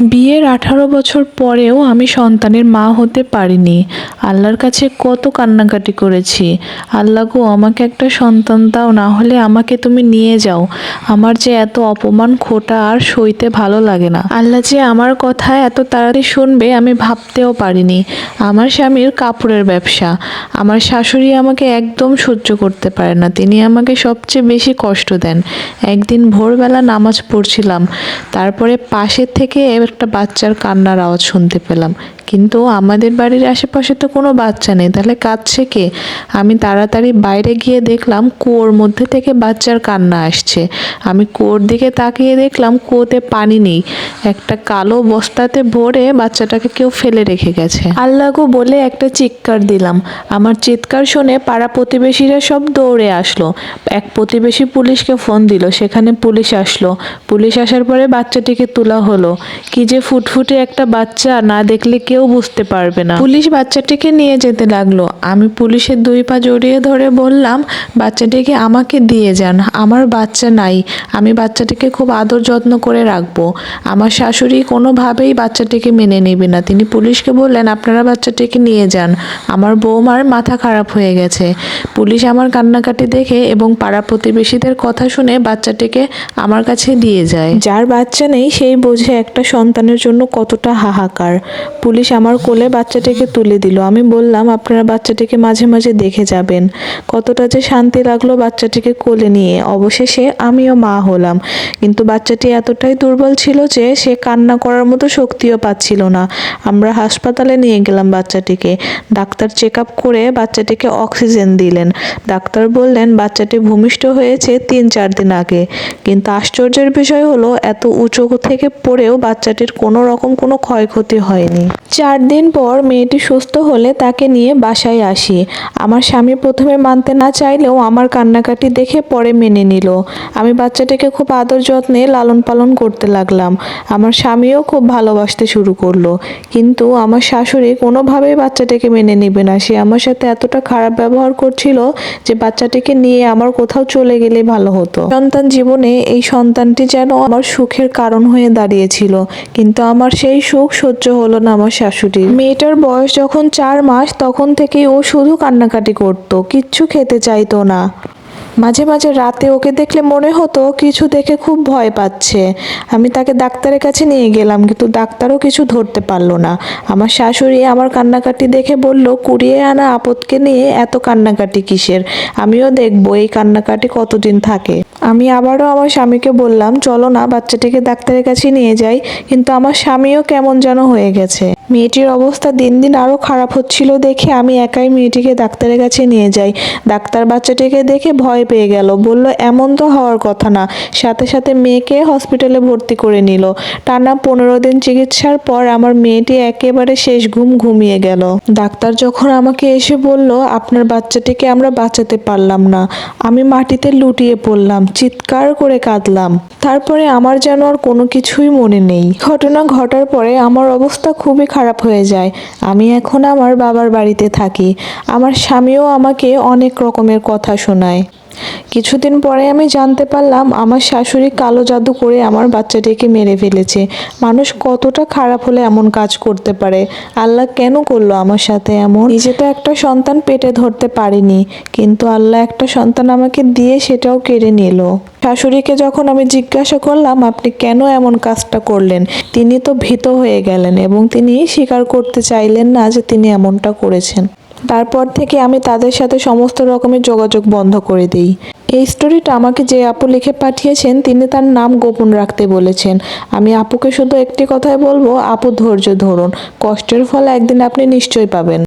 বিয়ের 18 বছর পরেও আমি সন্তানের মা হতে পারিনি। আল্লাহর কাছে কত কান্নাকাটি করেছি। আল্লাহ গো, আমাকে একটা সন্তান দাও, না হলে আমাকে তুমি নিয়ে যাও। আমার যে এত অপমান খোটা আর সইতে ভালো লাগে না। আল্লাহ যে আমার কথা এত তাড়াতাড়ি শুনবে আমি ভাবতেও পারিনি। আমার স্বামীর কাপড়ের ব্যবসা। আমার শাশুড়ি আমাকে একদম সহ্য করতে পারে না, তিনি আমাকে সবচেয়ে বেশি কষ্ট দেন। একদিন ভোরবেলা নামাজ পড়ছিলাম, তারপরে পাশের থেকে একটা বাচ্চার কান্নার আওয়াজ শুনতে পেলাম, কিন্তু আমাদের বাড়ির আশেপাশে তো কোনো বাচ্চা নেই, তাহলে কাঁদছে কে? আমি তাড়াতাড়ি বাইরে গিয়ে দেখলাম কুয়োর মধ্যে থেকে বাচ্চার কান্না আসছে। আমি কুয়োর দিকে তাকিয়ে দেখলাম কুয়োতে পানি নেই, একটা কালো বস্তাতে ভরে বাচ্চাটাকে কেউ ফেলে রেখে গেছে। আল্লাহ গো বলে একটা চিৎকার দিলাম। আমার চিৎকার শুনে পাড়া প্রতিবেশীরা সব দৌড়ে আসলো। এক প্রতিবেশী পুলিশকে ফোন দিল, সেখানে পুলিশ আসলো। পুলিশ আসার পরে বাচ্চাটিকে তোলা হলো। কি যে ফুটফুটে একটা বাচ্চা, না দেখলে কেউ বুঝতে পারবে না। পুলিশ বাচ্চাটিকে নিয়ে যেতে লাগলো। আমি পুলিশের 2 পা জড়িয়ে ধরে বললাম, বাচ্চাটিকে আমাকে দিয়ে যান, আমার বাচ্চা নাই, আমি বাচ্চাটিকে খুব আদর যত্ন করে রাখবো। আমার শাশুড়ি কোনোভাবেই বাচ্চাটিকে মেনে নেবে না, তিনি পুলিশকে বললেন, আপনারা বাচ্চাটিকে নিয়ে যান, আমার বৌমার মাথা খারাপ হয়ে গেছে। পুলিশ আমার কান্নাকাটি দেখে এবং পাড়া প্রতিবেশীদের কথা শুনে বাচ্চাটিকে আমার কাছে দিয়ে যায়। যার বাচ্চা নেই সেই বোঝে একটা সন্তানের জন্য কতটা হাহাকার। পুলিশ আমার কোলে বাচ্চাটিকে তুলে দিল। আমি বললাম, আপনারা বাচ্চাটিকে মাঝে মাঝে দেখে যাবেন। কতটা যে শান্তি লাগলো বাচ্চাটিকে কোলে নিয়ে। অবশেষে আমিও মা হলাম, কিন্তু বাচ্চাটি এতটাই দুর্বল ছিল যে সে কান্না করার মতো শক্তিও পাচ্ছিল না। আমরা হাসপাতালে নিয়ে গেলাম বাচ্চাটিকে। ডাক্তার চেক আপ করে বাচ্চাটিকে অক্সিজেন দিলেন। ডাক্তার বললেন বাচ্চাটি ভূমিষ্ঠ হয়েছে 3-4 দিন আগে, কিন্তু আশ্চর্যের বিষয় হলো এত উঁচু থেকে পড়েও বাচ্চাটির কোনো রকম কোনো ক্ষয়ক্ষতি হয়নি। 4 দিন পর মেয়েটি সুস্থ হলে তাকে নিয়ে বাসায় আসি। আমার স্বামী প্রথমে মানতে না চাইলেও আমার কান্নাকাটি দেখে পরে মেনে নিল। আমি বাচ্চাটিকে খুব আদর যত্নে লালন পালন করতে লাগলাম। আমার স্বামীও খুব ভালোবাসতে শুরু করলো, কিন্তু আমার শাশুড়ি কোনোভাবেই বাচ্চাটিকে মেনে নেবে না। সে আমার সাথে এতটা খারাপ ব্যবহার করছিল যে বাচ্চাটিকে নিয়ে আমার কোথাও চলে গেলে ভালো হতো। সন্তান জীবনে এই সন্তানটি যেন আমার সুখের কারণ হয়ে দাঁড়িয়েছিল, কিন্তু আমার সেই সুখ সহ্য হলো না আমার শাশুড়ির। মেয়েটার বয়স যখন 4 মাস তখন থেকেই ও শুধু কান্নাকাটি করতো, কিচ্ছু খেতে চাইতো না। মাঝে মাঝে রাতে ওকে দেখলে মনে হতো কিছু দেখে খুব ভয় পাচ্ছে। আমি তাকে ডাক্তারের কাছে নিয়ে গেলাম, কিন্তু ডাক্তারও কিছু ধরতে পারলো না। আমার শাশুড়ি আমার কান্নাকাটি দেখে বলল, কুড়িয়ে আনা আপদকে নিয়ে এত কান্নাকাটি কিসের? আমিও দেখবো এই কান্নাকাটি কতদিন থাকে। আমি আবারও আমার স্বামীকে বললাম, চলো না বাচ্চাটিকে ডাক্তারের কাছে নিয়ে যাই, কিন্তু আমার স্বামীও কেমন যেন হয়ে গেছে। মেয়েটির অবস্থা দিন দিন আরও খারাপ হচ্ছিল দেখে আমি একাই মেয়েটিকে ডাক্তারের কাছে নিয়ে যাই। ডাক্তার বাচ্চাটিকে দেখে ভয় পেয়ে গেল, বলল এমন তো হওয়ার কথা না। সাথে সাথে মেয়েকে হসপিটালে ভর্তি করে নিল। টানা 15 দিন চিকিৎসার পর আমার মেয়েটি একেবারে শেষ ঘুমিয়ে গেল। ডাক্তার যখন আমাকে এসে বলল, আপনার বাচ্চাটিকে আমরা বাঁচাতে পারলাম না, আমি মাটিতে লুটিয়ে পড়লাম, চিৎকার করে কাঁদলাম। তারপরে আমার যেন আর কোনো কিছুই মনে নেই। ঘটনা ঘটার পরে আমার অবস্থা খুবই খারাপ হয়ে যায়। আমি এখন আমার বাবার বাড়িতে থাকি। আমার স্বামীও আমাকে অনেক রকমের কথা শোনায়। কিছুদিন পরে আমি জানতে পারলাম আমার শাশুড়ি কালো জাদু করে আমার বাচ্চাটিকে মেরে ফেলেছে। মানুষ কতটা খারাপ হলে এমন কাজ করতে পারে? আল্লাহ কেন করলো আমার সাথে এমন? নিজে তো একটা সন্তান পেটে ধরতে পারিনি, কিন্তু আল্লাহ একটা সন্তান আমাকে দিয়ে সেটাও কেড়ে নিল। শাশুড়িকে যখন আমি জিজ্ঞাসা করলাম, আপনি কেন এমন কাজটা করলেন, তিনি তো ভীত হয়ে গেলেন এবং তিনি স্বীকার করতে চাইলেন না যে তিনি এমনটা করেছেন। তারপর থেকে আমি তাদের সাথে সমস্ত রকমের যোগাযোগ বন্ধ করে দিই। এই স্টোরিটা আমাকে যে আপু লিখে পাঠিয়েছেন তিনি তার নাম গোপন রাখতে বলেছেন। আমি আপুকে শুধু একটি কথাই বলবো, আপু ধৈর্য ধরুন, কষ্টের ফল একদিন আপনি নিশ্চয়ই পাবেন।